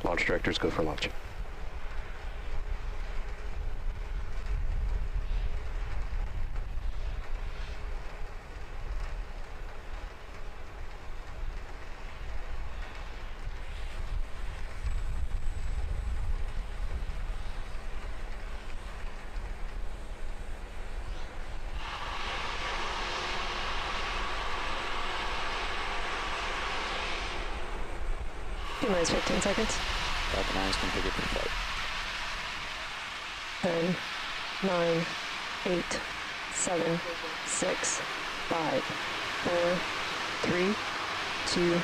Launch directors, go for launch. T-minus 15 seconds. Falcon 9 is configured for flight. 10, 9, 8, 7, 6, 5, 4, 3, 2,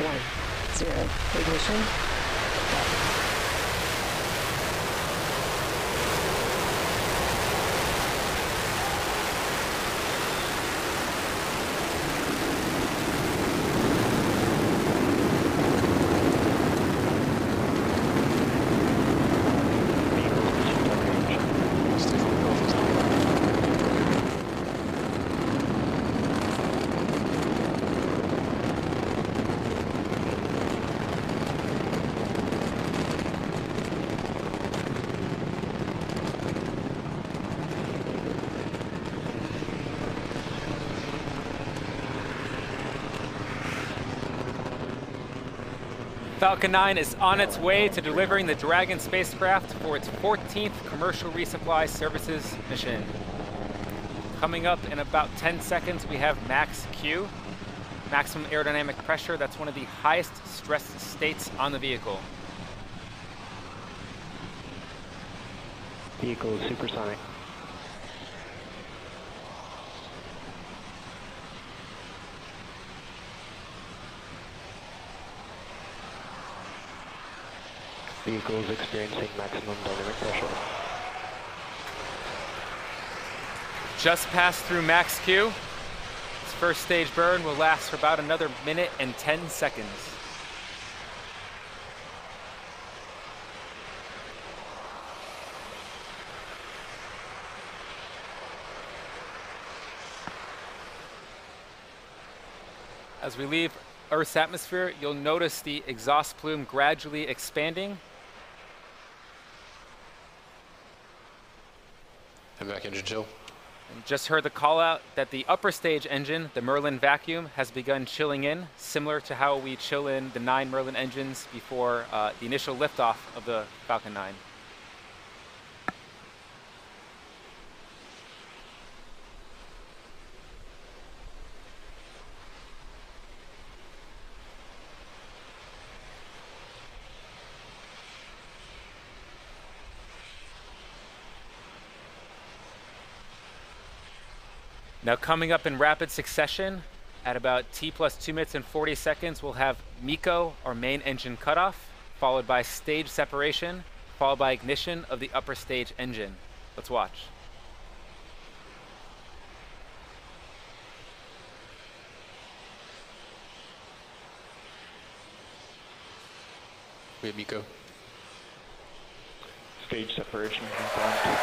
1, 0. Ignition. Falcon 9 is on its way to delivering the Dragon spacecraft for its 14th commercial resupply services mission. Coming up in about 10 seconds, we have max Q, maximum aerodynamic pressure. That's one of the highest stress states on the vehicle. Vehicle supersonic. Vehicle is experiencing maximum dynamic pressure. Just passed through max Q. This first stage burn will last for about another minute and 10 seconds. As we leave Earth's atmosphere, you'll notice the exhaust plume gradually expanding. And back engine chill. And just heard the call out that the upper stage engine, the Merlin vacuum, has begun chilling in, similar to how we chill in the 9 Merlin engines before the initial liftoff of the Falcon 9. Now coming up in rapid succession, at about T plus 2 minutes and 40 seconds, we'll have MECO, our main engine cutoff, followed by stage separation, followed by ignition of the upper stage engine. Let's watch. We have MECO. Stage separation confirmed.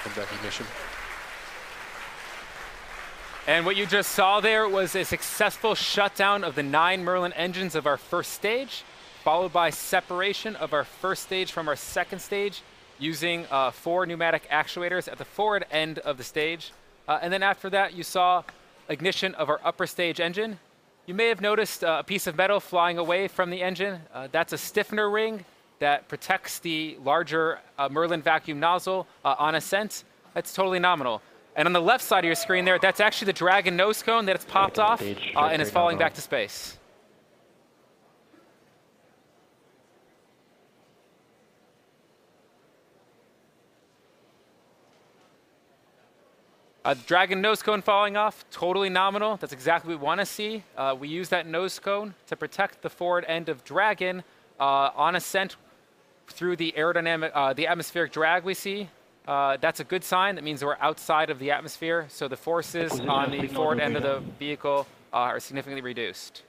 And back ignition. And what you just saw there was a successful shutdown of the 9 Merlin engines of our first stage, followed by separation of our first stage from our second stage using 4 pneumatic actuators at the forward end of the stage. And then after that, you saw ignition of our upper stage engine. You may have noticed a piece of metal flying away from the engine. That's a stiffener ring that protects the larger Merlin vacuum nozzle on ascent. That's totally nominal. And on the left side of your screen there, that's actually the Dragon nose cone that it's popped off and is falling back to space. Dragon nose cone falling off, totally nominal. That's exactly what we want to see. We use that nose cone to protect the forward end of Dragon on ascent through the aerodynamic, the atmospheric drag we see. That's a good sign. That means we're outside of the atmosphere, so the forces on the forward end of the vehicle are significantly reduced.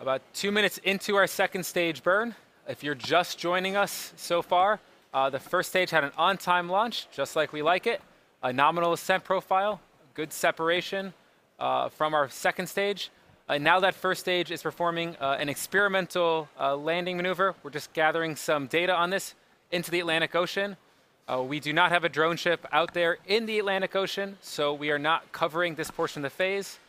About 2 minutes into our second stage burn. If you're just joining us so far, the first stage had an on-time launch, just like we like it. A nominal ascent profile, good separation from our second stage. Now that first stage is performing an experimental landing maneuver. We're just gathering some data on this into the Atlantic Ocean. We do not have a drone ship out there in the Atlantic Ocean, so we are not covering this portion of the phase.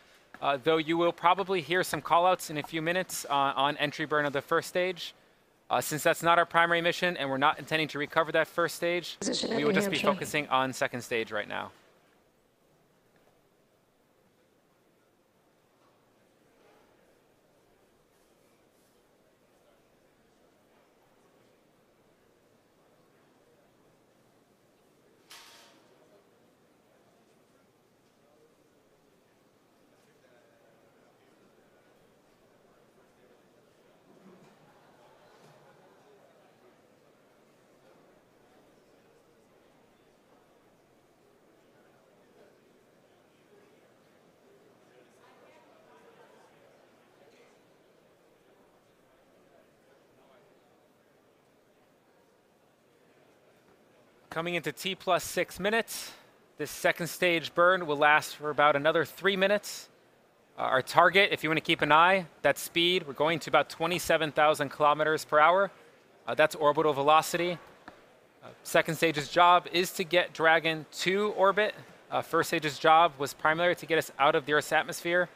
Though you will probably hear some callouts in a few minutes on entry burn of the first stage. Since that's not our primary mission and we're not intending to recover that first stage, we will just be focusing on second stage right now. Coming into T plus 6 minutes, this second stage burn will last for about another 3 minutes. Our target, if you want to keep an eye, that speed, we're going to about 27,000 kilometers per hour. That's orbital velocity. Second stage's job is to get Dragon to orbit. First stage's job was primarily to get us out of the Earth's atmosphere.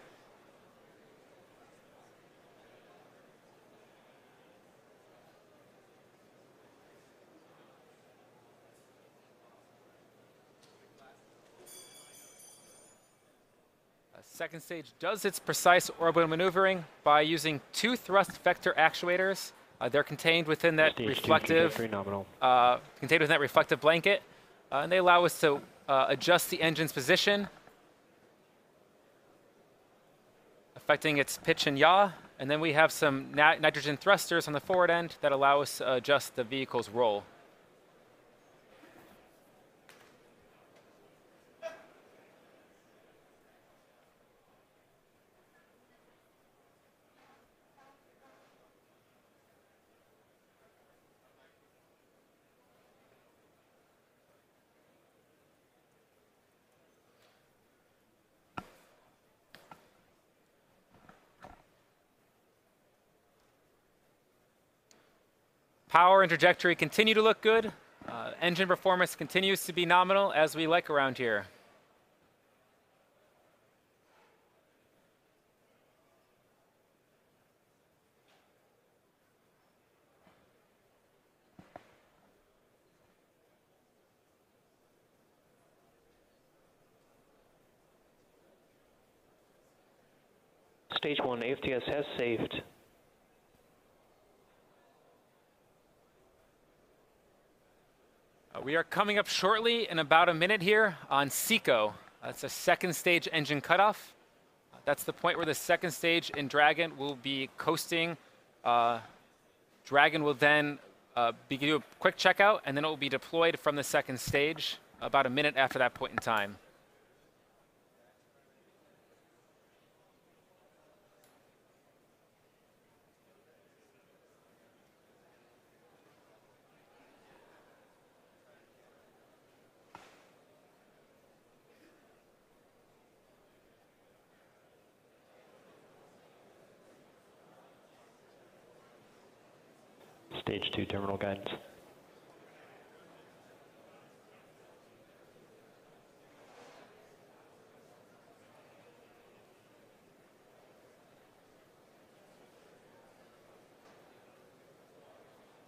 Second stage does its precise orbital maneuvering by using 2 thrust vector actuators. They're contained within that reflective blanket, and they allow us to adjust the engine's position, affecting its pitch and yaw. And then we have some nitrogen thrusters on the forward end that allow us to adjust the vehicle's roll. Power and trajectory continue to look good. Engine performance continues to be nominal, as we like around here. Stage 1 AFTS has saved. We are coming up shortly in about a minute here on SECO. That's a second stage engine cutoff. That's the point where the second stage in Dragon will be coasting. Dragon will then do a quick checkout, and then it will be deployed from the second stage about a minute after that point in time. Stage 2 terminal guidance.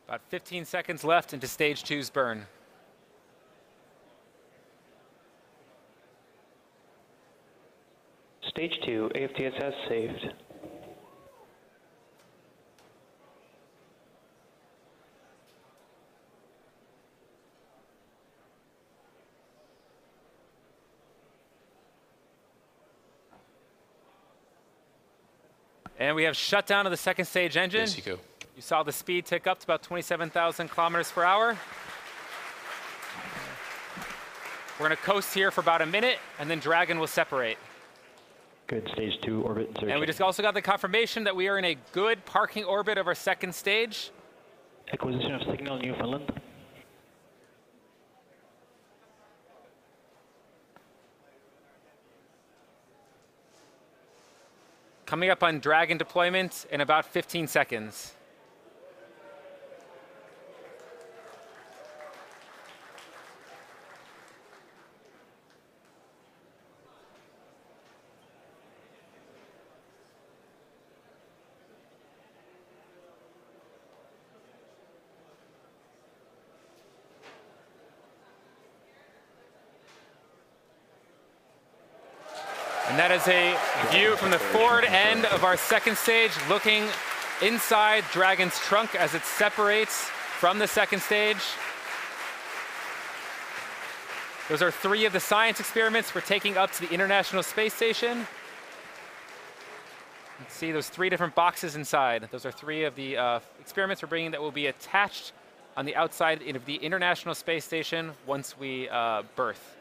About 15 seconds left into stage 2's burn. Stage 2 AFTS has saved. And we have shutdown of the second stage engine. Yes, you go. You saw the speed tick up to about 27,000 kilometers per hour. We're going to coast here for about a minute, and then Dragon will separate. Good, stage 2 orbit insertion. And we just also got the confirmation that we are in a good parking orbit of our second stage. Acquisition of signal Newfoundland. Coming up on Dragon deployment in about 15 seconds. And that is a view from the forward end of our second stage, looking inside Dragon's trunk as it separates from the second stage. Those are 3 of the science experiments we're taking up to the International Space Station. You can see those 3 different boxes inside. Those are 3 of the experiments we're bringing that will be attached on the outside of the International Space Station once we berth.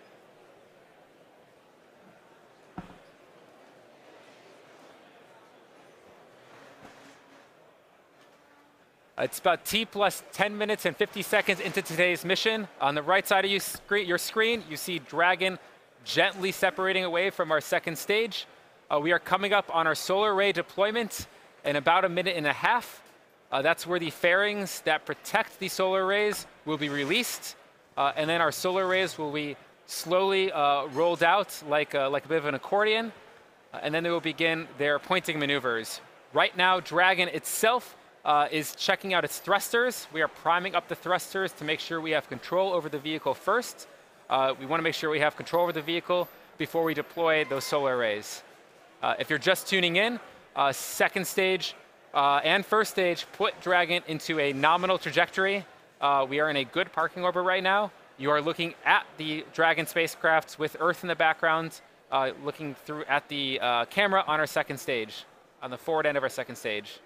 It's about T plus 10 minutes and 50 seconds into today's mission. On the right side of your screen, you see Dragon gently separating away from our second stage. We are coming up on our solar array deployment in about a minute and a half. That's where the fairings that protect the solar arrays will be released. And then our solar arrays will be slowly rolled out like a bit of an accordion. And then they will begin their pointing maneuvers. Right now, Dragon itself is checking out its thrusters. We are priming up the thrusters to make sure we have control over the vehicle first. We want to make sure we have control over the vehicle before we deploy those solar arrays. If you're just tuning in, second stage and first stage put Dragon into a nominal trajectory. We are in a good parking orbit right now. You are looking at the Dragon spacecraft with Earth in the background, looking through at the camera on our second stage, on the forward end of our second stage.